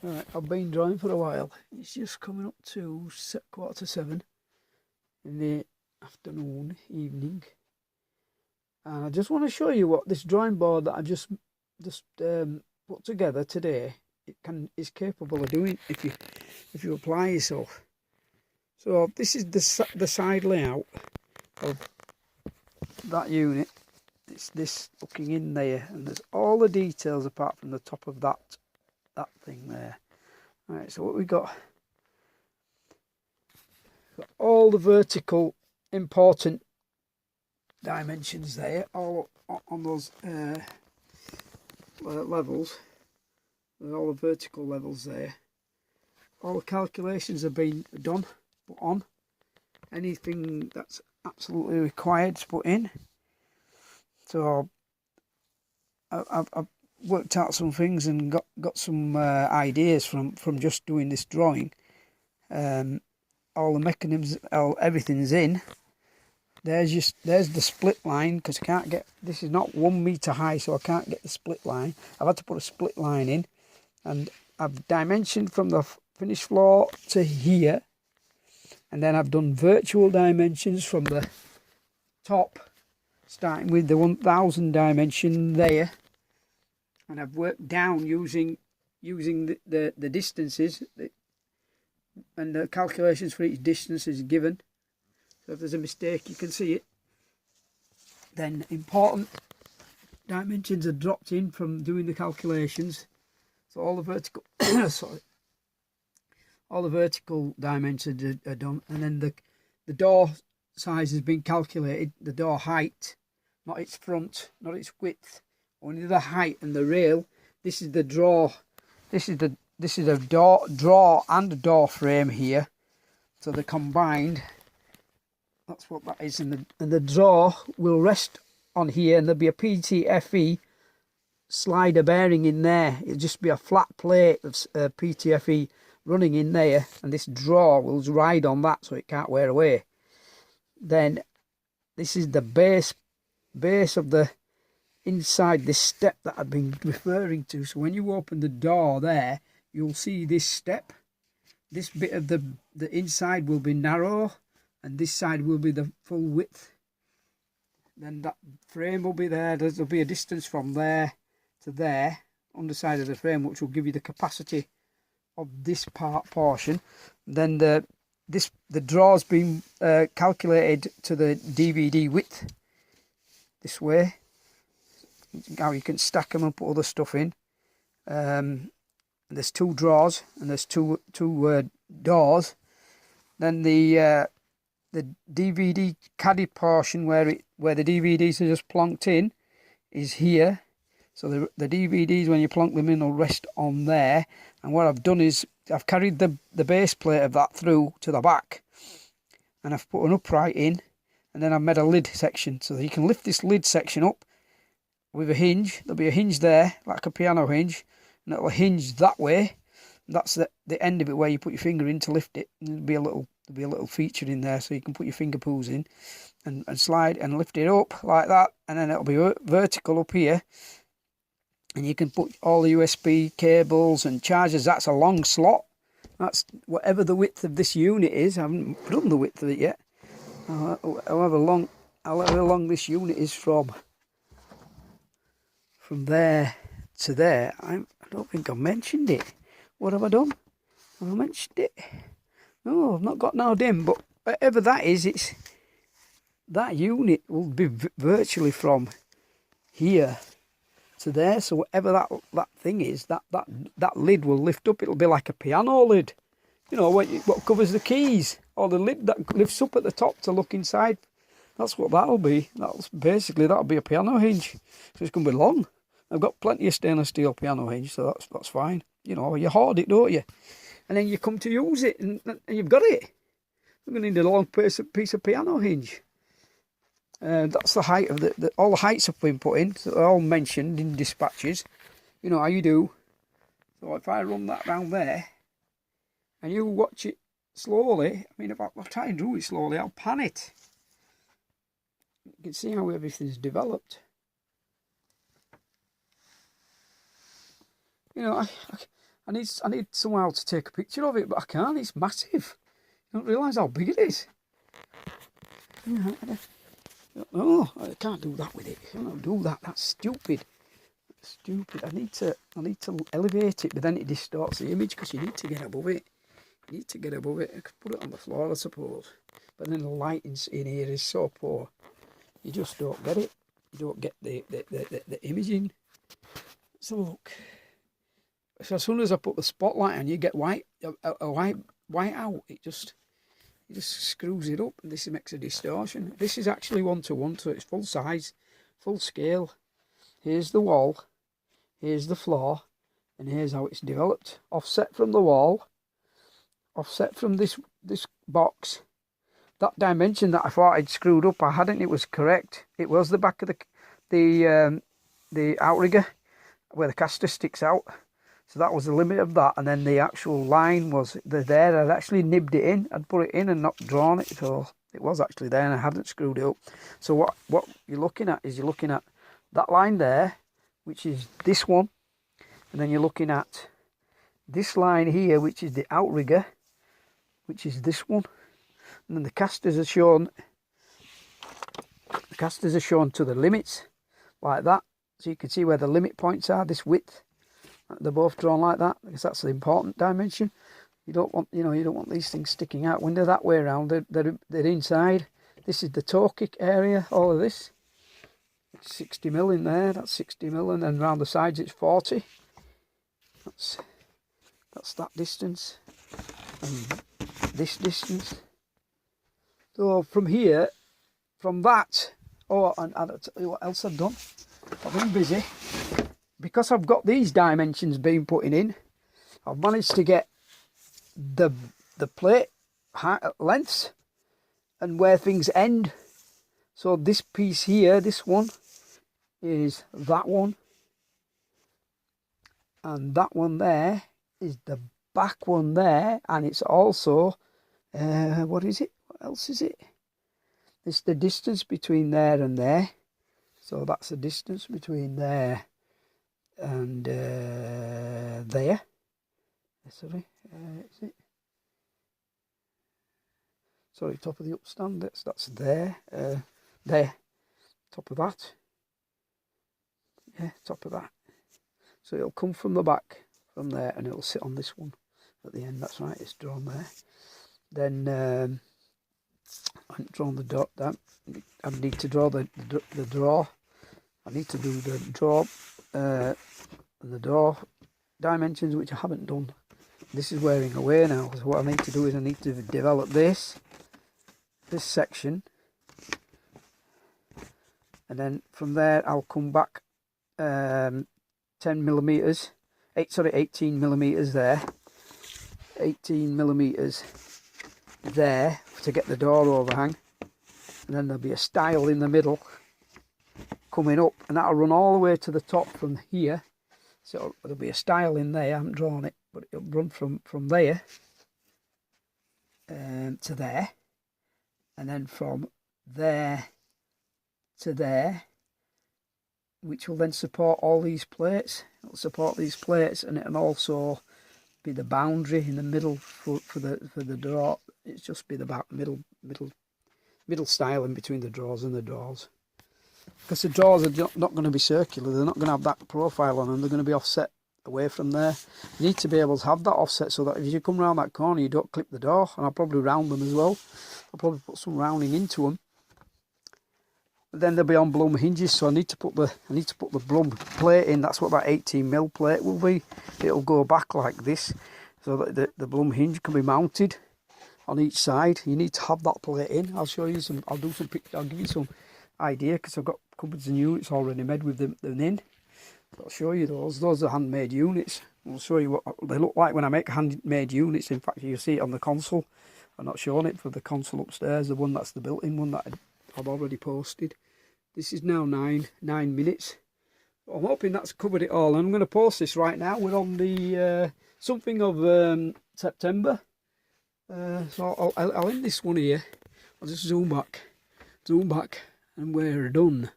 Right, I've been drawing for a while. It's just coming up to 7:15 in the afternoon, evening, and I just want to show you what this drawing board that I've just put together today is capable of doing if you apply yourself. So this is the side layout of that unit. It's this looking in there, and there's all the details apart from the top of that thing there. Right, so what we got all the vertical important dimensions there, all on those levels. There's all the vertical levels there. All the calculations have been done, put on. Anything that's absolutely required to put in. So I've worked out some things and got some ideas from just doing this drawing. All the mechanisms, everything's in. There's the split line, because I can't get, this is not 1 metre high, so I can't get the split line. I've had to put a split line in, and I've dimensioned from the finished floor to here, and then I've done virtual dimensions from the top, starting with the 1000 dimension there, and I've worked down using the distances, and the calculations for each distance is given. So if there's a mistake, you can see it. Then important dimensions are dropped in from doing the calculations. So all the vertical all the vertical dimensions are done, and then the door size has been calculated. The door height, not its front, not its width, only the height and the rail. This is the draw. This is a draw and a door frame here, so they're combined. That's what that is, and the draw will rest on here, and there'll be a PTFE slider bearing in there. It'll just be a flat plate of PTFE running in there, and this draw will ride on that, so it can't wear away. Then this is the base of the inside, this step that I've been referring to. So when you open the door there, you'll see this step. This bit of the inside will be narrow, and this side will be the full width. Then that frame will be there. There'll be a distance from there to there, underside of the frame, which will give you the capacity of this portion. Then the draw's been calculated to the DVD width this way. Now you can stack them and put other stuff in. There's 2 drawers and there's two doors. Then the DVD caddy portion where the DVDs are just plonked in is here. So the DVDs, when you plonk them in, will rest on there. And what I've done is I've carried the base plate of that through to the back, and I've put an upright in, and then I've made a lid section so that you can lift this lid section up with a hinge. There'll be a hinge there, like a piano hinge, and it'll hinge that way. That's the end of it where you put your finger in to lift it. And there'll be a little feature in there, so you can put your finger pools in and slide and lift it up like that, and then it'll be vertical up here, and you can put all the USB cables and chargers. That's a long slot. That's whatever the width of this unit is. I haven't done the width of it yet. However long this unit is from there to there. I don't think I've mentioned it. What have I done? Have I mentioned it? No, I've not got no dim, but whatever that is, it's that unit will be virtually from here to there. So whatever that thing is, that lid will lift up. It'll be like a piano lid, you know, what covers the keys, or the lid that lifts up at the top to look inside. That's what that'll be. That'll be a piano hinge. So it's going to be long. I've got plenty of stainless steel piano hinge, so that's fine. You know, you hoard it, don't you? And then you come to use it, and you've got it. You're going to need a long piece of piano hinge. That's the height of all the heights have been put in, so they're all mentioned in dispatches. You know how you do. So if I run that round there, and you watch it slowly, I mean, if I try and do it slowly, I'll pan it. You can see how everything's developed. You know, I need somehow to take a picture of it, but I can't. It's massive. You don't realise how big it is. Oh, I can't do that with it. I don't do that. That's stupid. That's stupid. I need to elevate it, but then it distorts the image because you need to get above it. You need to get above it. I could put it on the floor, I suppose. But then the lighting in here is so poor. You just don't get it. You don't get the imaging. Let's have a look. So as soon as I put the spotlight on, you get white out. It just screws it up, and this makes a distortion. This is actually 1:1, so it's full size, full scale. Here's the wall, here's the floor, and here's how it's developed. Offset from the wall, offset from this box. That dimension that I thought I'd screwed up, I hadn't. It was correct. It was the back of the outrigger where the caster sticks out. So that was the limit of that, and then the actual line was there. I'd actually nibbed it in. I'd put it in and not drawn it, so it was actually there, and I hadn't screwed it up. So what you're looking at is that line there, which is this one, and then you're looking at this line here, which is the outrigger, which is this one, and then the casters are shown. The casters are shown to the limits, like that, so you can see where the limit points are. This width. They're both drawn like that because that's the important dimension. You don't want, you don't want these things sticking out. When they're that way around, they're inside. This is the toe kick area. All of this, it's 60 mil in there. That's 60 mil, and then around the sides it's 40. That's that distance, and this distance. So from here, from that. Oh, and I'll tell you what else I've done. I've been busy. Because I've got these dimensions being put in, I've managed to get the plate height, lengths and where things end. So this piece here, this one, is that one. And that one there is the back one there. And it's also, what is it? What else is it? It's the distance between there and there. So that's the distance between there and there. Sorry, is it? Sorry, top of the upstand. That's there. There, top of that. Yeah, top of that. So it'll come from the back, from there, and it'll sit on this one at the end. That's right. It's drawn there. Then I haven't drawn the dot. That I need to draw the draw. I need to do the draw dimensions, which I haven't done. This is wearing away now. So what I need to do is I need to develop this section, and then from there I'll come back 10 millimeters, 18 millimeters there, 18 millimeters there to get the door overhang, and then there'll be a stile in the middle coming up, and that'll run all the way to the top from here. So there'll be a stile in there. I haven't drawn it, but it'll run from there to there, and then from there to there, which will then support all these plates. It'll support these plates, and it'll also be the boundary in the middle for the door. It's just be the middle stile in between the drawers and the doors. Because the drawers are not going to be circular, they're not going to have that profile on them, they're going to be offset away from there. You need to be able to have that offset so that if you come around that corner you don't clip the door, and I'll probably round them as well. I'll probably put some rounding into them. But then they'll be on Blum hinges, so I need to put the Blum plate in. That's what that 18mm plate will be. It'll go back like this, so that the Blum hinge can be mounted on each side. You need to have that plate in. I'll show you some. I'll do some pictures. I'll give you some idea because I've got cupboards and units already made with them in. So I'll show you those. Those are handmade units. I'll show you what they look like when I make handmade units. In fact, you see it on the console. I'm not showing it for the console upstairs. The one that's the built-in one that I've already posted. This is now 9 minutes. I'm hoping that's covered it all. I'm going to post this right now. We're on the something of September. So I'll end this one here. I'll just zoom back, and we're done.